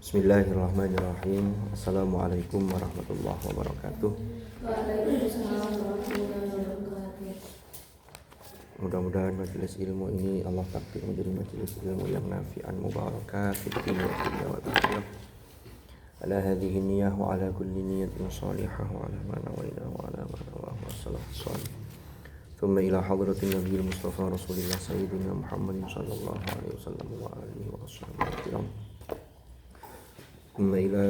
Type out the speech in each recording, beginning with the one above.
Bismillahirrahmanirrahim. Assalamualaikum warahmatullahi wabarakatuh. Waalaikumsalam warahmatullahi wabarakatuh. Mudah-mudahan majelis ilmu ini Allah takdir menjadi majelis ilmu yang nafi'an mubarakah fi dunya wa akhirat. Ala hadhihi niyyah wa ala kulli niyyatin shalihah wa ala ma nawayna wa ala ma nawahu wassalatu shalih. Thumma ila hadratin nabiyil mustafa rasulillah sayyidina Muhammadin sallallahu alaihi wasallam wa alihi wa sahbihi. Thumma ila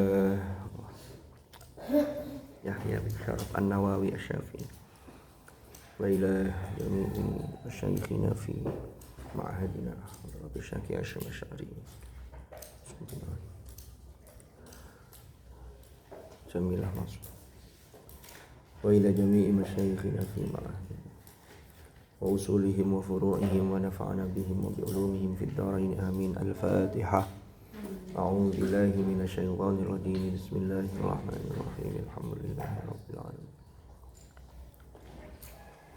Yahya bin Syaraf An-Nawawi Asy-Syafi'i wa ila jami'i masyayikhina fi ma'hadina Rabbi Syaki Hasyim Asy'ari Jamilah Masud wa ila jami'i masyayikhina fi ma'hadina wa usulihim wa furu'ihim wa nafa'ana bihim wa bi'ulumihim fid dharain amin. Al-Fatihah. A'udzu billahi minasyaitonir rajim. Bismillahirrahmanirrahim. Alhamdulillahi rabbil alamin.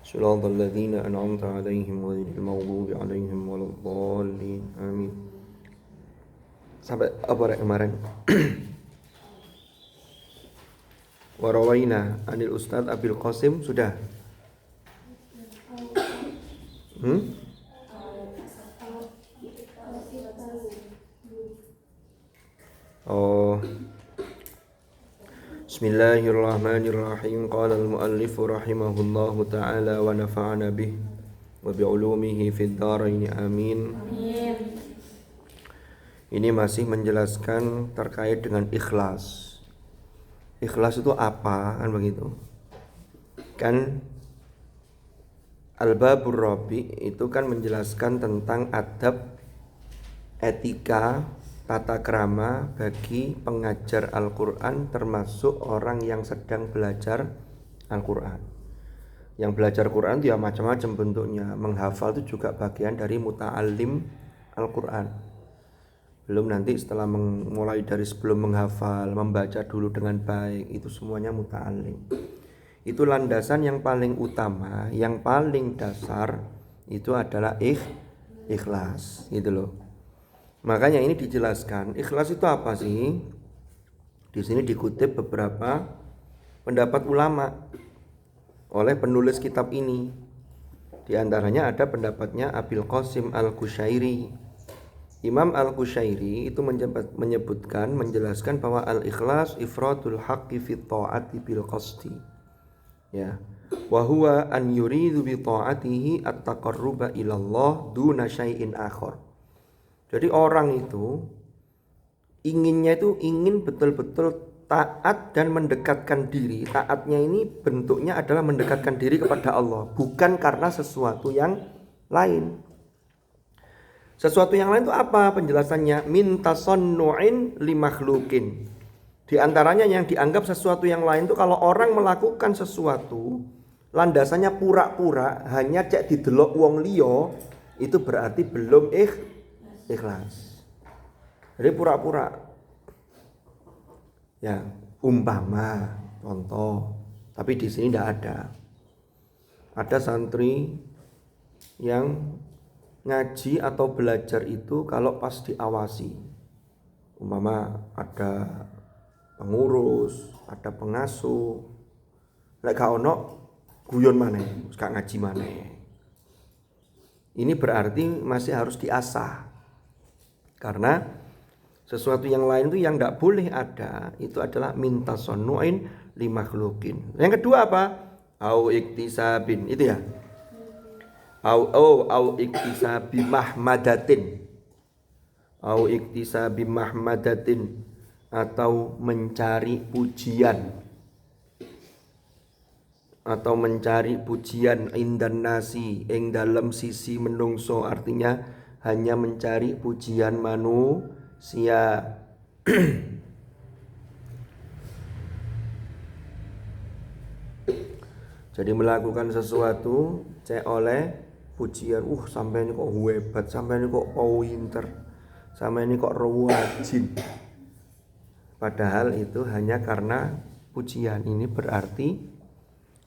Shiratal ladzina an'amta 'alaihim ghairil maghdubi 'alaihim waladdallin. Amin. Sampai apa rek kemarin? Warawaina anil Ustaz Abil Qasim sudah. Bismillahirrahmanirrahim. Qala al-muallif rahimahullahu ta'ala wa nafa'ana bih wa bi'ulumihi fid dharain amin. Ini masih menjelaskan terkait dengan ikhlas. Ikhlas itu apa? Kan begitu. Kan Al-Babur Rabi itu kan menjelaskan tentang adab, etika, tata krama bagi pengajar Al-Quran, termasuk orang yang sedang belajar Al-Quran. Yang belajar Quran itu ya macam-macam bentuknya. Menghafal itu juga bagian dari muta'allim Al-Quran. Belum nanti setelah mulai dari sebelum menghafal, membaca dulu dengan baik, itu semuanya muta'allim. Itu landasan yang paling utama, yang paling dasar itu adalah ikhlas, gitu loh. Makanya ini dijelaskan, ikhlas itu apa sih? Di sini dikutip beberapa pendapat ulama oleh penulis kitab ini. Di antaranya ada pendapatnya Abil Qasim Al-Qushairi. Imam Al-Qushairi itu menyebutkan, menjelaskan bahwa al-ikhlas ifratul haqqi fi ta'ati bil qasdi. Ya. Wa huwa an yuridu bi ta'atihi at-taqarruba ila Allah duna syai'in akhar. Jadi orang itu inginnya itu ingin betul-betul taat dan mendekatkan diri. Taatnya ini bentuknya adalah mendekatkan diri kepada Allah, bukan karena sesuatu yang lain. Sesuatu yang lain itu apa penjelasannya? Min tasannu'in li makhluqin. Di antaranya yang dianggap sesuatu yang lain itu kalau orang melakukan sesuatu landasannya pura-pura, hanya cek didelok wong liya, itu berarti belum ikhlas. Jadi pura-pura. Ya, umpama contoh, tapi di sini tidak ada. Ada santri yang ngaji atau belajar itu kalau pas diawasi. Umpama ada pengurus, ada pengasuh. Lek gak ono guyon maneh, gak ngaji maneh. Ini berarti masih harus diasah. Karena sesuatu yang lain itu yang tidak boleh ada, itu adalah minta sonuin li makhlukin. Yang kedua apa? Au iktisabin, itu ya. Au iktisabi mahmadatin. Au iktisabi mahmadatin, atau mencari pujian. Atau mencari pujian indan nasi, ing dalam sisi menungso, artinya hanya mencari pujian manusia. Jadi melakukan sesuatu cek oleh pujian, sampai ini kok hebat, sampai ini kok pinter, sampai ini kok rajin. Padahal itu hanya karena pujian. Ini berarti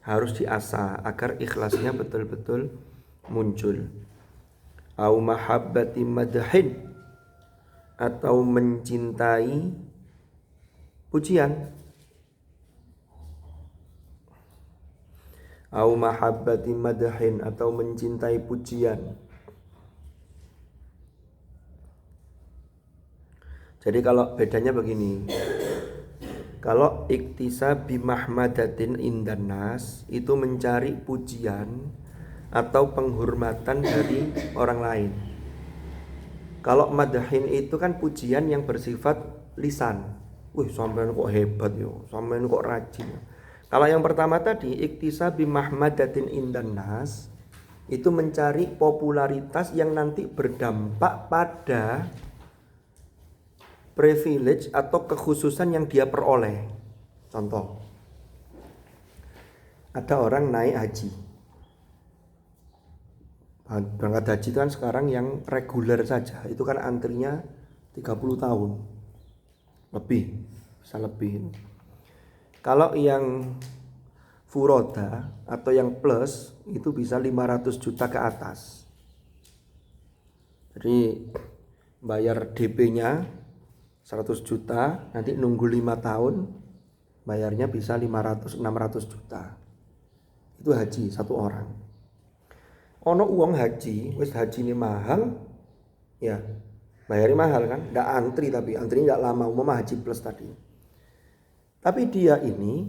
harus diasah agar ikhlasnya betul-betul muncul. Au mahabbati madhin, atau mencintai pujian. Au mahabbati madhin, atau mencintai pujian. Jadi kalau bedanya begini, kalau iktisabi mahmadatin indanas itu mencari pujian atau penghormatan dari orang lain. Kalau madhin itu kan pujian yang bersifat lisan. Wih, sampean kok hebat yo, sampean kok rajin. Kalau yang pertama tadi iktisabi mahmadatin indanas itu mencari popularitas yang nanti berdampak pada privilege atau kekhususan yang dia peroleh. Contoh, ada orang naik haji. Berangkat haji itu kan sekarang yang reguler saja, itu kan antrinya 30 tahun. Lebih, bisa lebih. Kalau yang furoda atau yang plus itu bisa 500 juta ke atas. Jadi bayar DP-nya 100 juta, nanti nunggu 5 tahun bayarnya bisa 500-600 juta. Itu haji satu orang. Ono uang haji, wis haji ini mahal, ya bayarnya mahal kan, nggak antri tapi antrinya nggak lama, umumnya haji plus tadi. Tapi dia ini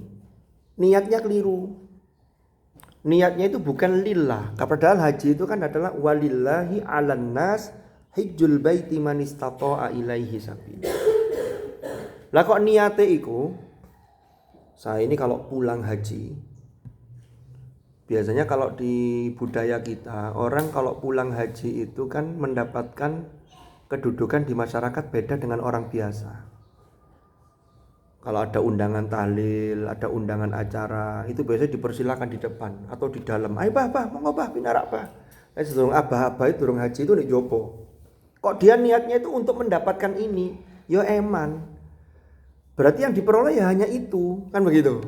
niatnya keliru. Niatnya itu bukan lillah. Padahal haji itu kan adalah walillahi 'alan nas hijjul baiti man istata'a ilaihi sabila. Lah kok niate iku, saya ini kalau pulang haji, biasanya kalau di budaya kita, orang kalau pulang haji itu kan mendapatkan kedudukan di masyarakat beda dengan orang biasa. Kalau ada undangan tahlil, ada undangan acara, itu biasanya dipersilakan di depan atau di dalam. Ayo bah, mau ngobah pinarak bah. Sedurung abah itu durung haji itu nek jopo. Kok dia niatnya itu untuk mendapatkan ini? Ya eman. Berarti yang diperoleh ya hanya itu, kan begitu.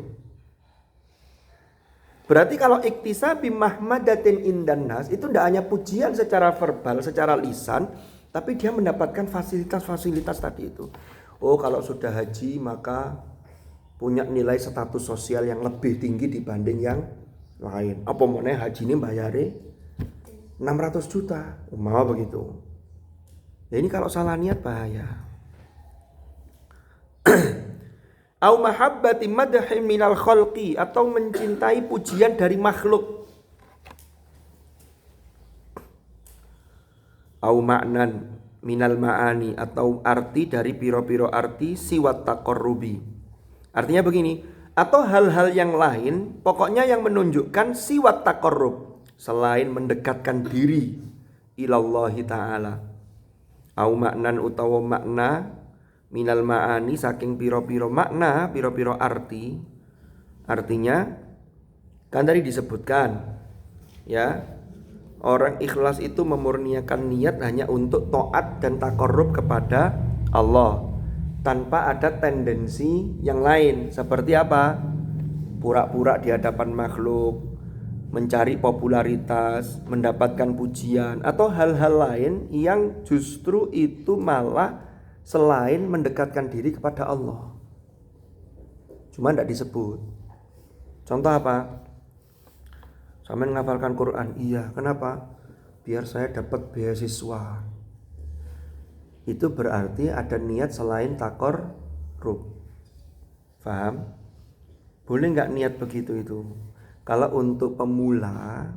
Berarti kalau iktisabi mahmadatin indanas itu tidak hanya pujian secara verbal, secara lisan, tapi dia mendapatkan fasilitas-fasilitas tadi itu. Oh, kalau sudah haji maka punya nilai status sosial yang lebih tinggi dibanding yang lain. Apa meneh haji ini bayare 600 juta, mau begitu. Ya ini kalau salah niat bahaya. Au mahabbati madhi minal khalqi, atau mencintai pujian dari makhluk. Au ma'nan minal ma'ani, atau arti dari piro-piro arti siwat taqarrubi. Artinya begini, atau hal-hal yang lain, pokoknya yang menunjukkan siwat taqarrub, selain mendekatkan diri ilallahi ta'ala. Au ma'nan utawa makna minal ma'ani, saking piro-piro makna, piro-piro arti. Artinya kan tadi disebutkan ya, orang ikhlas itu memurniakan niat hanya untuk taat dan taqarrub kepada Allah, tanpa ada tendensi yang lain. Seperti apa? Pura-pura di hadapan makhluk, mencari popularitas, mendapatkan pujian, atau hal-hal lain yang justru itu malah selain mendekatkan diri kepada Allah. Cuma tidak disebut. Contoh apa? Sampai menghafalkan Quran. Iya, kenapa? Biar saya dapat beasiswa. Itu berarti ada niat selain taqarrub. Paham? Boleh nggak niat begitu itu? Kalau untuk pemula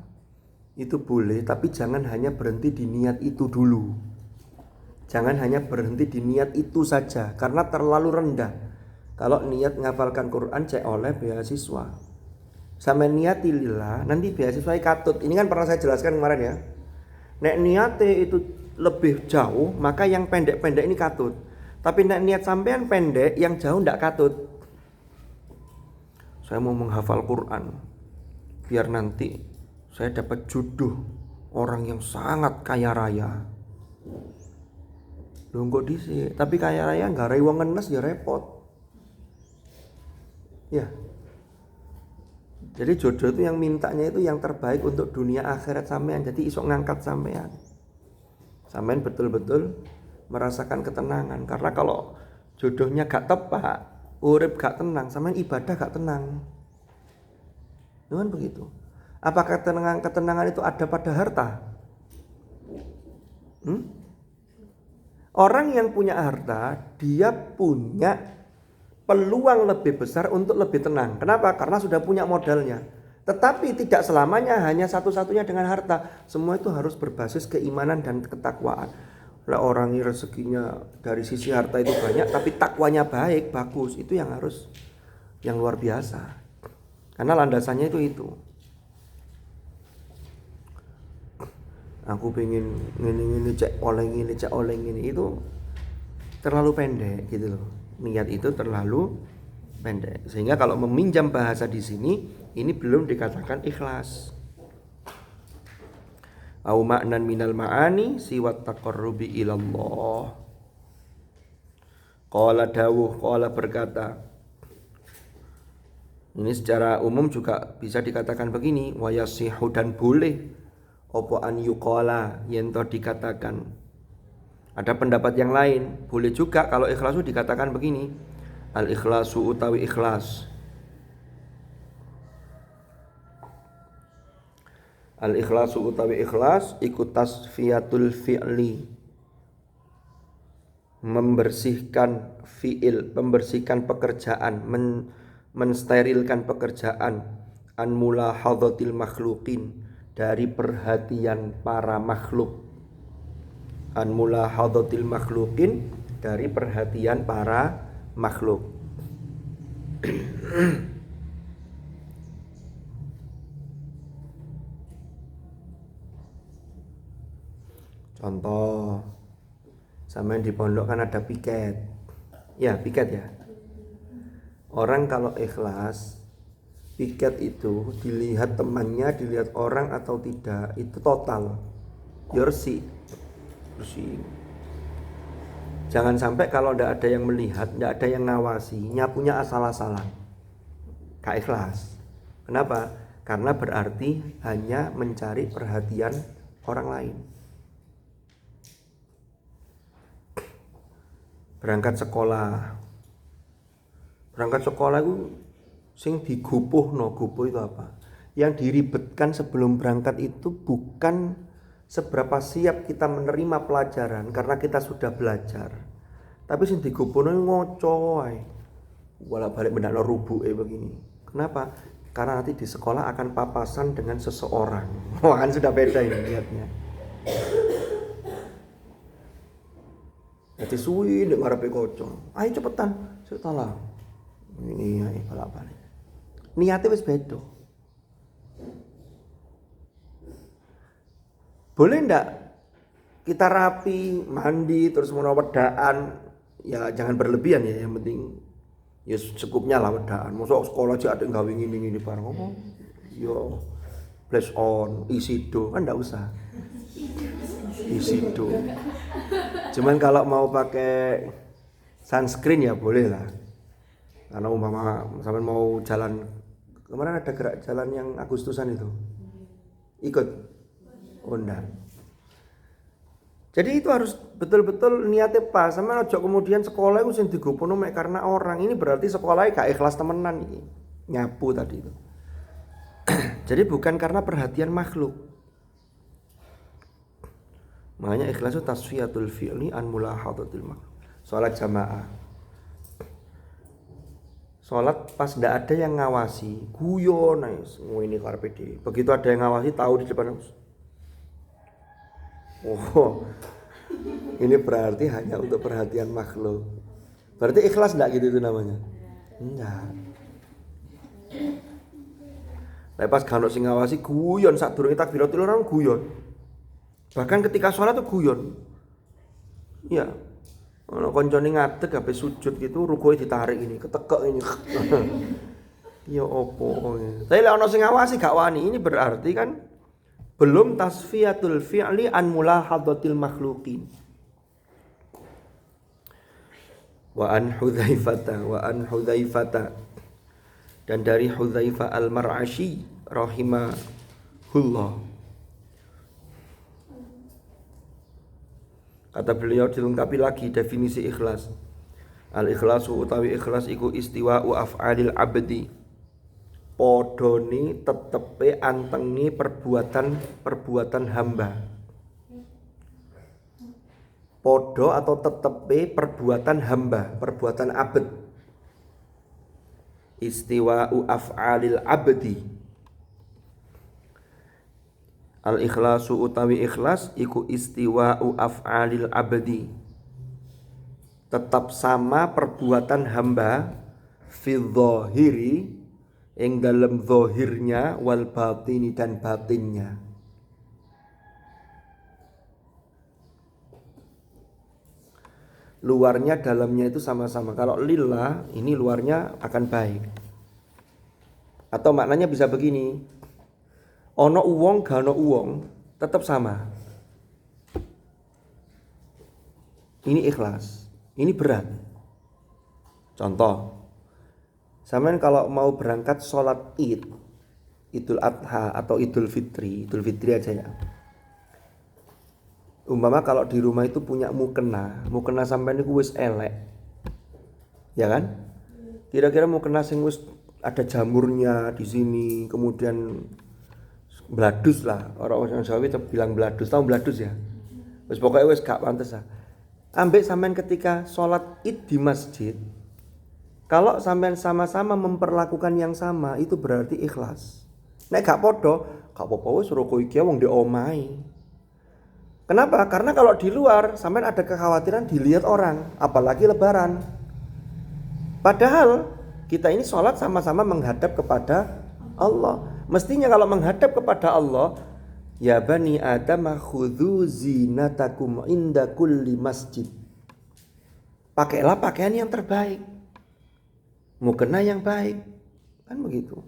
itu boleh, tapi jangan hanya berhenti di niat itu dulu. Jangan hanya berhenti di niat itu saja, karena terlalu rendah. Kalau niat menghafalkan Quran cek oleh beasiswa. Sama niati lillah, nanti beasiswa katut. Ini kan pernah saya jelaskan kemarin ya. Nek niate itu lebih jauh, maka yang pendek-pendek ini katut. Tapi nek niat sampean pendek, yang jauh ndak katut. Saya mau menghafal Quran biar nanti saya dapat jodoh orang yang sangat kaya raya. Loh kok dhisik, tapi kaya raya enggak rai wong ngenes ya repot. Ya. Jadi jodoh itu yang mintanya itu yang terbaik untuk dunia akhirat sampean. Jadi isok ngangkat sampean. Sampean betul-betul merasakan ketenangan. Karena kalau jodohnya gak tepat, urip gak tenang, sampean ibadah gak tenang. Itu kan begitu. Apakah ketenangan itu ada pada harta? Orang yang punya harta, dia punya peluang lebih besar untuk lebih tenang. Kenapa? Karena sudah punya modalnya. Tetapi tidak selamanya hanya satu-satunya dengan harta. Semua itu harus berbasis keimanan dan ketakwaan. Lah orang ini rezekinya dari sisi harta itu banyak, tapi takwanya baik, bagus. Itu yang harus, yang luar biasa. Karena landasannya itu. Aku pengen ngene cek oleh ngene itu terlalu pendek gitu loh. Niat itu terlalu pendek. Sehingga kalau meminjam bahasa di sini ini belum dikatakan ikhlas. Au ma'nan minal ma'ani siwat taqarrubi ilallah. Qala berkata. Ini secara umum juga bisa dikatakan begini, wa yasihu dan boleh opo an yuqala yen to dikatakan. Ada pendapat yang lain, boleh juga kalau ikhlas itu dikatakan begini, al ikhlasu utawi ikhlas. Al ikhlasu utawi ikhlas iku tasfiyatul fi'li, membersihkan fi'il, membersihkan pekerjaan, mensterilkan pekerjaan, an mulahadzatil makhluqin, dari perhatian para makhluk. An mulahadzatil makhluqin, dari perhatian para makhluk. Contoh, sama di pondok kan ada piket. Ya, piket ya. Orang kalau ikhlas, piket itu dilihat temannya, dilihat orang atau tidak, itu total. Bersih. Jangan sampai kalau tidak ada yang melihat, tidak ada yang ngawasi, nyapunya asal-asalan. Gak ikhlas. Kenapa? Karena berarti hanya mencari perhatian orang lain. Berangkat sekolah itu sing digupuhno, gupuh itu apa? Yang diribetkan sebelum berangkat itu bukan seberapa siap kita menerima pelajaran karena kita sudah belajar. Tapi sing digupuhno ngoco wae. Bolak-balik bendakno rubuke begini. Kenapa? Karena nanti di sekolah akan papasan dengan seseorang. Wah, kan sudah beda ini lihatnya. Jadi suwi ndek ngarepe kocok. Ayo cepetan, setelah. Ini ae bolak-balik. Niatnya wis beda. Boleh ndak kita rapi, mandi, terus mau wedaan, ya jangan berlebihan ya, yang penting ya cukupnya lah wedaan. Mosok sekolah aja ada gawe ngene-ngene bareng apa? Yo flash on, isi do kan ndak usah. Isi do. Cuman kalau mau pakai sunscreen ya boleh lah. Karena umpama sampai mau jalan, kemarin ada gerak jalan yang Agustusan itu, ikut undang. Jadi itu harus betul-betul niatnya pas. Sama ojo kemudian sekolah itu sing digopono mek karena orang. Ini berarti sekolahnya gak ikhlas temenan iki. Nyapu tadi itu. Jadi bukan karena perhatian makhluk. Makanya ikhlas itu tasfiyatul fi'li an mulahadzatil makhluk. Salat jamaah. Salat pas ndak ada yang ngawasi, guyon nice. Ini karepe dhewe. Begitu ada yang ngawasi tahu di depan. Oh. Ini berarti hanya untuk perhatian makhluk. Berarti ikhlas ndak gitu itu namanya? Enggak. Lepas kan sing ngawasi guyon sadurunge takbiratul ihram guyon. Bahkan ketika sholat tuh guyon. Iya. Ono koncone ngadeg habis sujud gitu rukuke ditarik ini, ketekek ini. Ya opo. Tapi lek ono sing ngawasi gak wani, ini berarti kan belum tasfiyatul fi'li an mulahadzatil makhluqin. Wa an Hudzaifata dan dari Hudzaifah al-Mar'ashi rahimahullah. Kata beliau dilengkapi lagi definisi ikhlas. Al-ikhlasu utawi ikhlas iku istiwa'u af'alil abdi. Podoni tetepe antengi perbuatan hamba. Podo atau tetepe perbuatan hamba, perbuatan abd. Istiwa'u af'alil abdi. Al-ikhlasu utawi ikhlas iku istiwa'u af'alil abdi. Tetap sama perbuatan hamba fi dhahiri ing dalam zahirnya wal batini dan batinnya. Luarnya dalamnya itu sama-sama. Kalau lillah ini luarnya akan baik. Atau maknanya bisa begini. Ono uwong gak ono uwong tetap sama. Ini ikhlas. Ini berat. Contoh, sampean kalau mau berangkat sholat id, Idul Adha atau Idul Fitri aja ya. Umpama kalau di rumah itu punya mukena sampean itu wis elek. Ya kan? Kira-kira mukena sing wis ada jamurnya di sini, kemudian bladus lah. Orang Jawa itu bilang bladus, tahu bladus ya? Wis pokoknya wis gak pantes lah. Ambek sampean ketika sholat id di masjid, kalau sampean sama-sama memperlakukan yang sama, itu berarti ikhlas. Nek gak podo, gak apa-apa wis roko iki wong ndek omahe. Kenapa? Karena kalau di luar sampean ada kekhawatiran dilihat orang, apalagi lebaran. Padahal kita ini sholat sama-sama menghadap kepada Allah. Mestinya kalau menghadap kepada Allah, ya bani Adam khudhu zinatakum inda kulli masjid. Pakailah pakaian yang terbaik. Mukena yang baik. Kan begitu.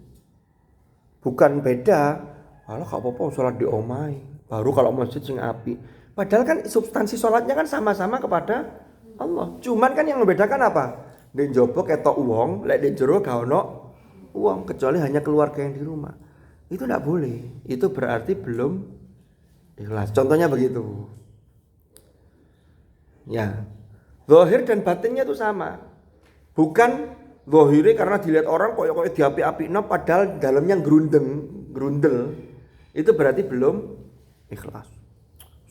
Bukan beda, kalau gak apa-apa sholat di omai, baru kalau masjid sing api. Padahal kan substansi sholatnya kan sama-sama kepada Allah. Cuman kan yang membedakan apa? Di jopo ketok uang, lek di jero gak ono uang, kecuali hanya keluarga yang di rumah. Itu tidak boleh. Itu berarti belum ikhlas. Contohnya begitu. Ya. Zahir dan batinnya itu sama. Bukan zahire karena dilihat orang kok diapi-apikno padahal dalamnya grundel. Itu berarti belum ikhlas.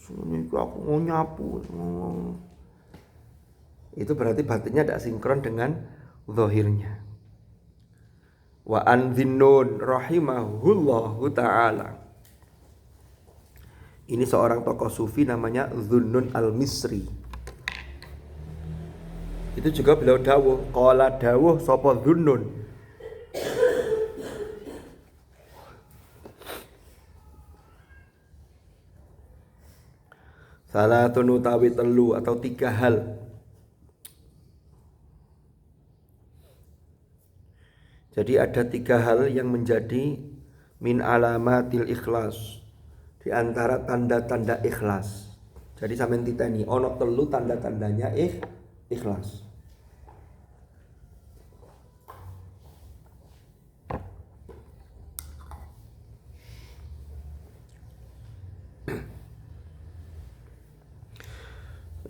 Sini aku mau nyapu. Itu berarti batinnya tidak sinkron dengan zahirnya. Wa anzinnun rahimahullahu ta'ala. Ini seorang tokoh sufi namanya Zunnun al-Misri. Itu juga beliau dawuh, qala dawuh sapa Zunnun. Salatun utawi telu atau 3 hal. Jadi ada 3 hal yang menjadi min alamatil ikhlas, di antara tanda-tanda ikhlas. Jadi sampeyan titeni ono telu tanda-tandanya ikhlas.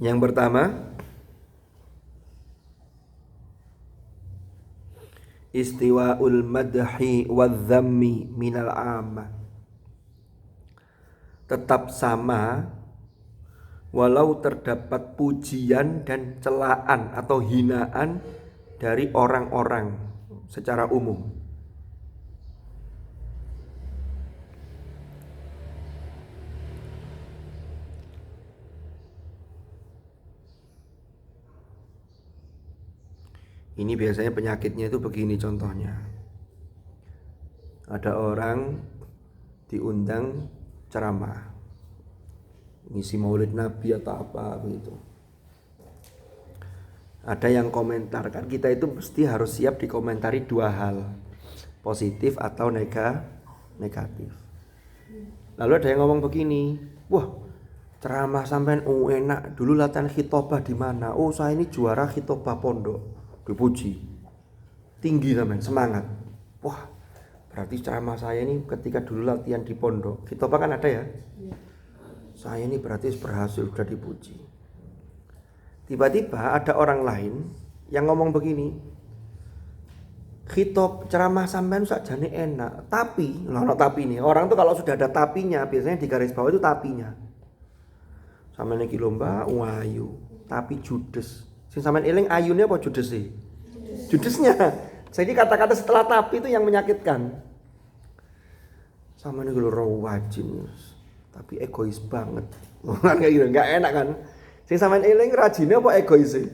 Yang pertama, istiwa'ul madhi wadh-dhammi minal 'ammah. Tetap sama walau terdapat pujian dan celaan atau hinaan dari orang-orang secara umum. Ini biasanya penyakitnya itu begini contohnya. Ada orang diundang ceramah, ngisi maulid nabi atau apa begitu. Ada yang komentar, kan kita itu mesti harus siap dikomentari 2 hal, positif atau negatif. Lalu ada yang ngomong begini, wah ceramah sampean enak, dulu latihan khitobah di mana? Oh saya ini juara khitobah pondok, dipuji, tinggi sampean, semangat. Wah berarti ceramah saya ini ketika dulu latihan di pondok, khitobah kan ada ya? Saya ini berarti berhasil, sudah dipuji. Tiba-tiba ada orang lain yang ngomong begini, khitab ceramah sampean sakjane enak, tapi tapi nih, orang tuh kalau sudah ada tapinya biasanya di garis bawah itu tapinya. Sampeyan iki lomba ayu, tapi judes. Sing sampean eling ayune apa judes sih? Judesnya. Jadi kata-kata setelah tapi itu yang menyakitkan. Sampeyan iki lho wajin, tapi egois banget. Kan kayak gitu, enggak enak kan? Sing sampean eling rajine apa egois sih?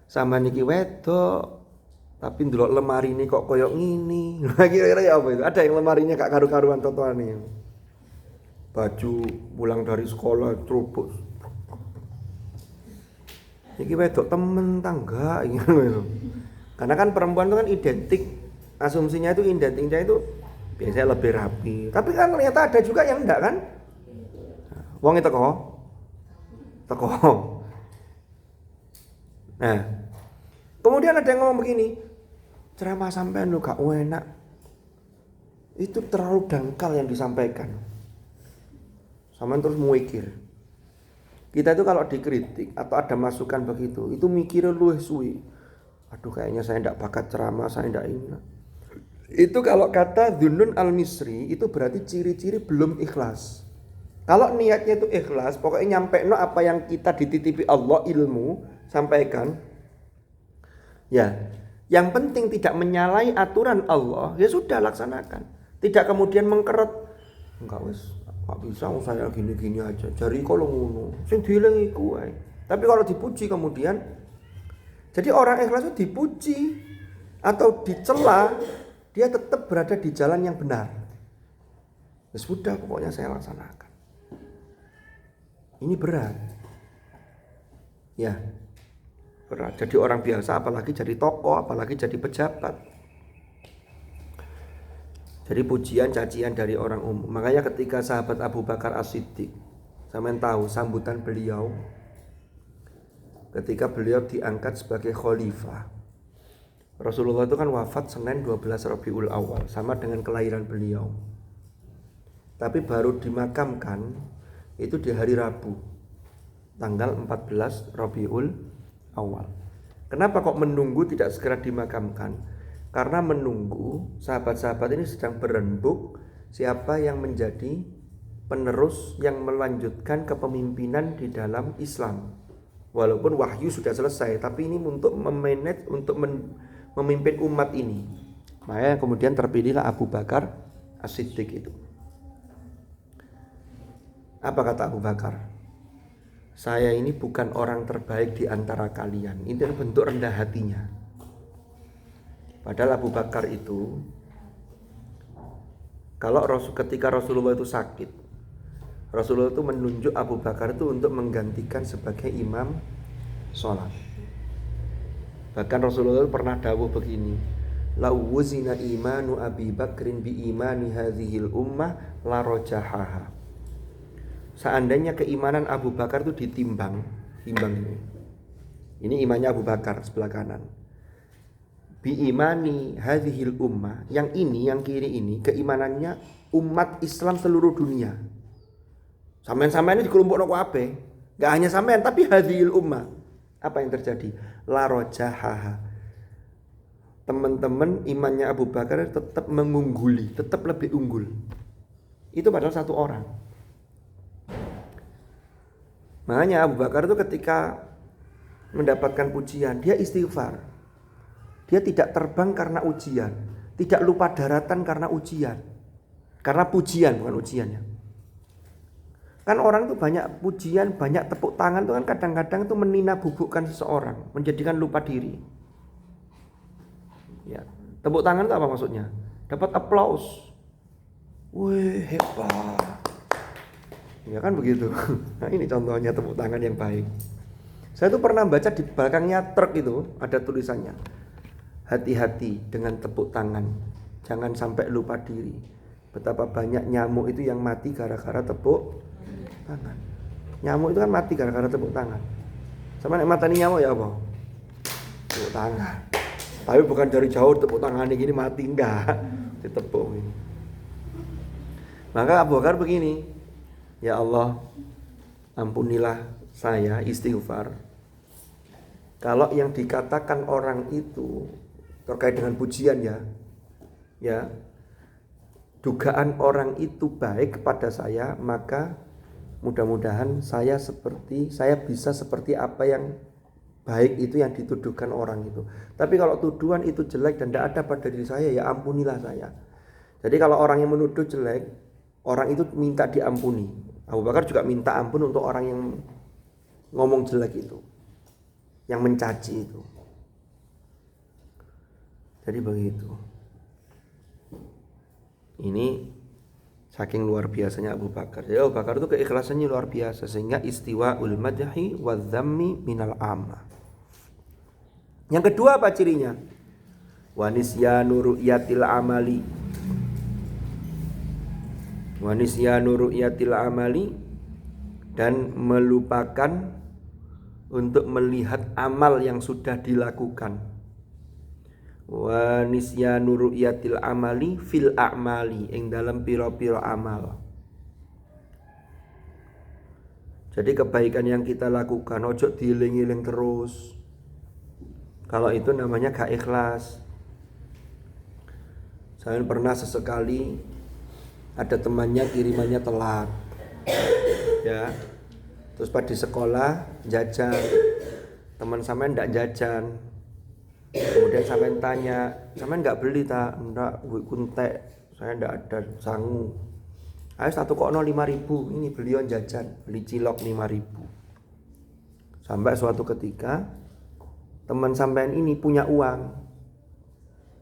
Sampeyan iki wedok tapi ndelok lemarine kok koyo ngini. Kira-kira ya apa itu? Ada yang lemarinya gak karu-karuan totoane. Baju pulang dari sekolah terubus. Iki wedok temen tangga gitu. Karena kan perempuan itu kan identik, asumsinya itu identiknya itu biasanya lebih rapi. Tapi kan ternyata ada juga yang enggak kan? Wong itu teko. Nah, kemudian ada yang ngomong begini, ceramah sampean lu gak enak. Itu terlalu dangkal yang disampaikan. Sampean terus mikir. Kita itu kalau dikritik atau ada masukan begitu, itu mikirnya luwih suwi. Aduh kayaknya saya enggak bakat ceramah, saya enggak ini. Itu kalau kata Dhunnun al-Misri itu berarti ciri-ciri belum ikhlas. Kalau niatnya itu ikhlas, pokoknya nyampe no apa yang kita dititipi Allah ilmu, sampaikan. Ya, yang penting tidak menyalahi aturan Allah, ya sudah laksanakan. Tidak kemudian mengkeret. Enggak wis, gak bisa saya gini-gini aja. Jari kalau ngono, sing dieling iku wae. Tapi kalau dipuji kemudian, jadi orang ikhlas itu dipuji atau dicela, dia tetap berada di jalan yang benar. Ya sudah, pokoknya saya laksanakan. Ini berat. Ya. Berat. Jadi orang biasa, apalagi jadi tokoh, apalagi jadi pejabat. Jadi pujian, cacian dari orang umum. Makanya ketika sahabat Abu Bakar As-Siddiq, sampean tahu sambutan beliau ketika beliau diangkat sebagai khalifah. Rasulullah itu kan wafat Senin 12 Rabiul Awal, sama dengan kelahiran beliau. Tapi baru dimakamkan itu di hari Rabu, tanggal 14 Rabiul Awal. Kenapa kok menunggu tidak segera dimakamkan? Karena menunggu sahabat-sahabat ini sedang berembuk siapa yang menjadi penerus yang melanjutkan kepemimpinan di dalam Islam. Walaupun wahyu sudah selesai, tapi ini untuk memanage, untuk memimpin umat ini. Makanya kemudian terpilihlah Abu Bakar As-Siddiq itu. Apa kata Abu Bakar? Saya ini bukan orang terbaik di antara kalian. Ini bentuk rendah hatinya. Padahal Abu Bakar itu, kalau ketika Rasulullah itu sakit, Rasulullah itu menunjuk Abu Bakar itu untuk menggantikan sebagai imam sholat. Bahkan Rasulullah itu pernah dawuh begini, lau wuzina imanu Abi Bakrin bi imani hadhil ummah la rojahaha. Seandainya keimanan Abu Bakar itu ditimbang, timbang ini. Ini imannya Abu Bakar sebelah kanan. Bi imani hadhil ummah, yang ini, yang kiri ini keimanannya umat Islam seluruh dunia. Sampean-sampean ini dikelompokno kabeh. Enggak hanya sampean tapi hadhil ummah. Apa yang terjadi? La rojahaha. Teman-teman imannya Abu Bakar tetap mengungguli, tetap lebih unggul. Itu padahal satu orang. Makanya Abu Bakar itu ketika mendapatkan pujian, dia istighfar. Dia tidak terbang karena ujian, tidak lupa daratan karena ujian. Karena pujian, bukan ujiannya. Kan orang tuh banyak pujian, banyak tepuk tangan tuh kan kadang-kadang tuh menina bubukkan seseorang, menjadikan lupa diri. Ya, tepuk tangan itu apa maksudnya? Dapat aplaus. Wih, hebat. Ya kan begitu. Nah ini contohnya tepuk tangan yang baik. Saya tuh pernah baca di belakangnya truk itu ada tulisannya, hati-hati dengan tepuk tangan, jangan sampai lupa diri. Betapa banyak nyamuk itu yang mati gara-gara tepuk tangan. Nyamuk itu kan mati gara-gara tepuk tangan. Sama nek matani nyamuk ya apa? Tepuk tangan. Tapi bukan dari jauh tepuk tangan ini gini mati, enggak. Ditepuk ini. Maka Abu Bakar begini, ya Allah, ampunilah saya, istighfar. Kalau yang dikatakan orang itu terkait dengan pujian ya, dugaan orang itu baik kepada saya, maka mudah-mudahan saya bisa seperti apa yang baik itu yang dituduhkan orang itu. Tapi kalau tuduhan itu jelek dan tidak ada pada diri saya, ya ampunilah saya. Jadi kalau orang yang menuduh jelek, orang itu minta diampuni. Abu Bakar juga minta ampun untuk orang yang ngomong jelek itu, yang mencaci itu. Jadi begitu. Ini saking luar biasanya Abu Bakar. Jadi Abu Bakar itu keikhlasannya luar biasa, sehingga istiwaul madhi wa dzammi minal amma. Yang kedua apa cirinya? Wa nisyanu ru'yatil amali. Wa nisyanu ru'yatil amali, dan melupakan untuk melihat amal yang sudah dilakukan. Wa nisyanu ru'yatil amali fil a'mali, ing dalam piro-piro amal. Jadi kebaikan yang kita lakukan ojo dieling-eling terus. Kalau itu namanya gak ikhlas. Saya pernah sesekali ada temannya kirimannya telat, ya. Terus pas di sekolah jajan, teman sampean ndak jajan. Kemudian sampean tanya, sampean nggak beli tak? Ndak, gue kuntek, saya ndak ada sangu. Ayo 1,05.000, ini beliau jajan, beli cilok 5.000. Sampai suatu ketika teman sampean ini punya uang,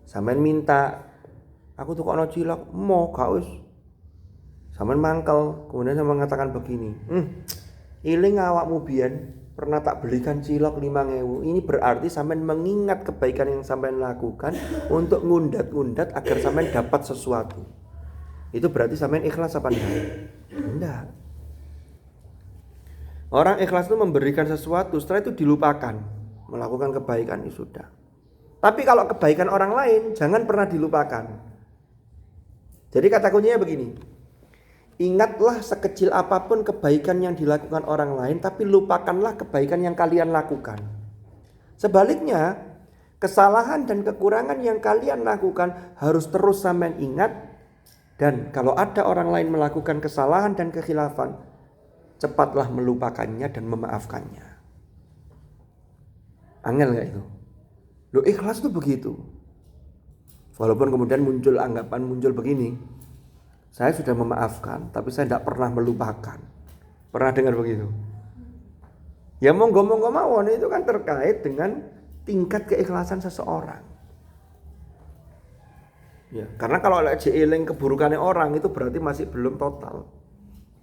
sampean minta, aku tuh kono cilok, mau gak wis? Sampean mangkel, kemudian sampean mengatakan begini, iling awakmu biyen pernah tak belikan cilok 5.000. Ini berarti sampean mengingat kebaikan yang sampean lakukan untuk ngundat-ngundat agar sampean dapat sesuatu. Itu berarti sampean ikhlas apa enggak? Enggak. Orang ikhlas itu memberikan sesuatu, setelah itu dilupakan, melakukan kebaikan itu sudah. Tapi kalau kebaikan orang lain jangan pernah dilupakan. Jadi kata kuncinya begini. Ingatlah sekecil apapun kebaikan yang dilakukan orang lain, tapi lupakanlah kebaikan yang kalian lakukan. Sebaliknya, kesalahan dan kekurangan yang kalian lakukan harus terus sampean ingat. Dan kalau ada orang lain melakukan kesalahan dan kekhilafan, cepatlah melupakannya dan memaafkannya. Angel gak itu? Loh, ikhlas tuh begitu. Walaupun kemudian muncul begini, saya sudah memaafkan, tapi saya tidak pernah melupakan. Pernah dengar begitu? Ya monggo-monggo mawon, itu kan terkait dengan tingkat keikhlasan seseorang. Ya, karena kalau eling keburukannya orang itu berarti masih belum total.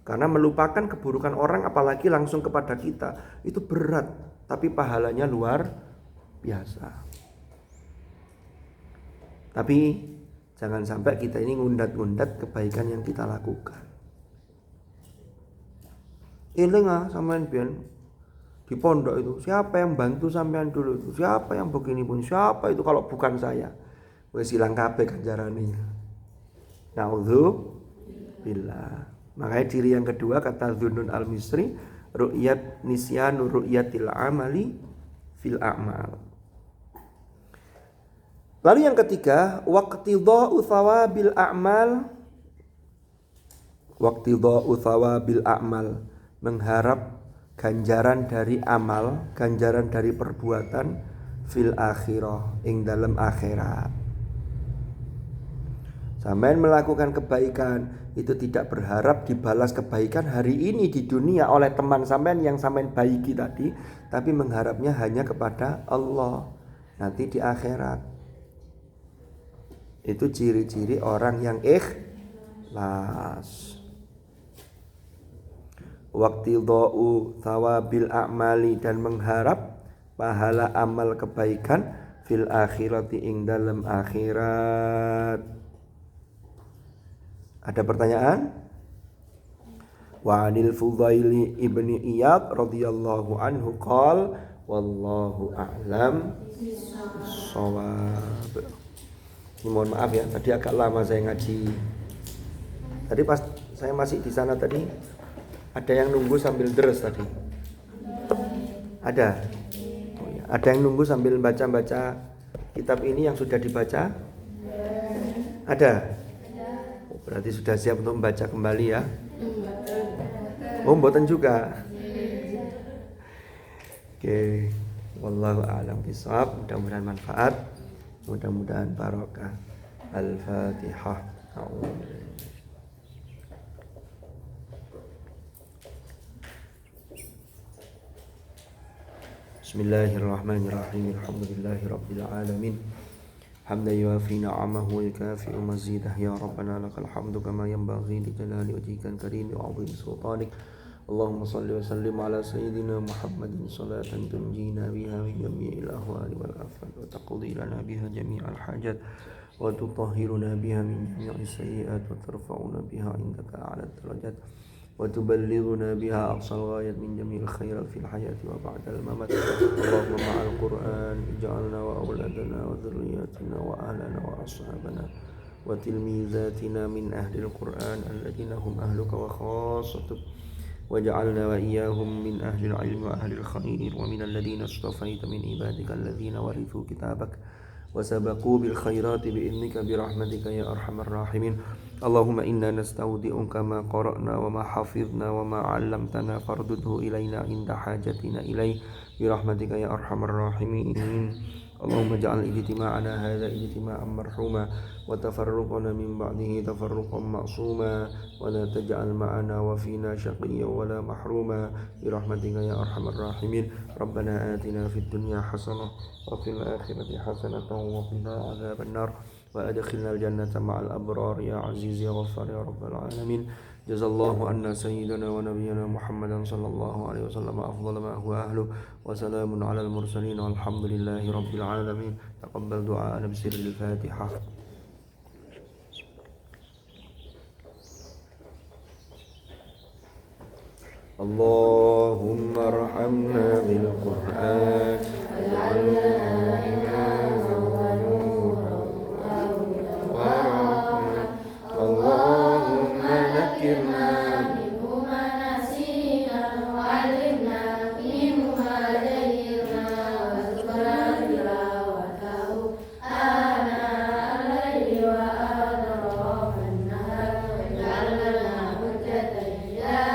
Karena melupakan keburukan orang apalagi langsung kepada kita itu berat, tapi pahalanya luar biasa. Tapi jangan sampai kita ini ngundat-ngundat kebaikan yang kita lakukan. Eling sampean biyen di pondok itu, siapa yang bantu sampean dulu itu? Siapa yang begini pun? Siapa itu kalau bukan saya? Wis ilang kabeh ganjarane. Naudzubillah. Makanya ciri yang kedua kata Dzunun al-Misri, ru'yat nisyanu ru'yatil amali fil a'mal. Lalu yang ketiga, waqtidha'u thawabil a'mal. Waqtidha'u thawabil a'mal, mengharap ganjaran dari amal, ganjaran dari perbuatan fil akhirah, ing dalam akhirat. Sampeyan melakukan kebaikan itu tidak berharap dibalas kebaikan hari ini di dunia oleh teman sampean yang sampean baiki tadi, tapi mengharapnya hanya kepada Allah nanti di akhirat. Itu ciri-ciri orang yang ikhlas. Waqtidha'u thawabil a'mali, dan mengharap pahala amal kebaikan fil akhirati, ing dalam akhirat. Ada pertanyaan? Wa 'anil Fudaili ibni Iyad radhiyallahu anhu qala wallahu a'lam shawab. Ini mohon maaf ya, tadi agak lama saya ngaji. Tadi pas saya masih di sana tadi Ada yang nunggu sambil deres tadi? Ada? Oh, ya. Ada yang nunggu sambil baca-baca kitab ini yang sudah dibaca? Ada? Oh, berarti sudah siap untuk membaca kembali ya? Oh, mboten juga. Oke, wallahu a'lam bishawab. Mudah-mudahan manfaat, mudah-mudahan barokah. Al-Fatihah. Bismillahirrahmanirrahim. Alhamdulillahirabbil alamin. Hamdan yuafi ni'amahu wa yukafi'u mazidah. Ya Rabbana lakal hamdu kama yanbaghi li jalali wajhikal karim wa 'azimi sultanik. Allahumma salli wa sallim ala sayyidina Muhammadin salatan tunjina biha min jami'il ahwali wal afat wa taqdi lana biha jami'al hajat wa tutahhiruna biha min jami'is sayyi'at wa tarfa'una biha indaka a'la darajat wa tuballighuna biha aqsal ghayat min jami'il khairat fil hayati wa ba'dal mamat. Allahumma ma'al Qur'an ij'alna wa awladana wa dhurriyyatina wa ahlana wa ashabana wa tilmizatina min ahli al-Qur'an alladhina hum ahluka wa khassatuk waj'alna wa iyyahum min ahli al-'ilmi wa ahli al-khair wa min alladhina istafaita min ibadika alladhina warithu kitabak wa sabaqu bil khairati bi idnika bi rahmatika ya arhamar rahimin. Allahumma inna nastaudi'uka ma qara'na wa ma hafidhna wa ma 'allamtana fardudhu ilaina inda hajatina ilaih bi rahmatika ya arhamar rahimin. Allahumma ja'al ijtima'ana hadha ijtima'an marhuma wa tafarruqana min ba'dihi tafarruqan ma'suma wa la taj'al ma'ana wa fina shaqiyyan wa la mahruma bi rahmatika ya arhamar rahimin. Rabbana atina fid dunya hasanah wa fil akhirati hasanatan wa qina adzaban nar wa adkhilnal jannata ma'al abrar ya aziz ya ghaffar ya rabbal alamin. Jazallahu anna sayyidana wa nabiyyana Muhammadan sallallahu alaihi wasallam afdal ma huwa ahlu wa salamun alal mursalin walhamdulillahi rabbil alamin. Taqabbal du'a bisirril Fatihah. Allahumma arhamna bil Qur'an waj'alna imaman wa nuran wa rahmah. Allahumma dhakkirna minhu ma nasina wa 'allimna minhu ma jahilna wa zidna tilawatahu ana al-layli wa atrafan nahar waj'alna hujjatan ya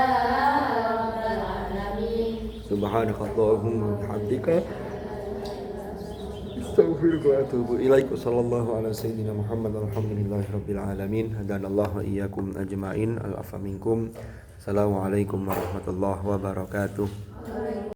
rabbal alamin. Subhanakallahumma wa bihamdika astaghfiruka wa atubu ilaik. Sallallahu ala sayyidina Muhammad alhamdulillahi rabbil alamin. Hadanallahu wa iyyakum ajma'in. Al-afa minkum. Assalamualaikum warahmatullahi wabarakatuh.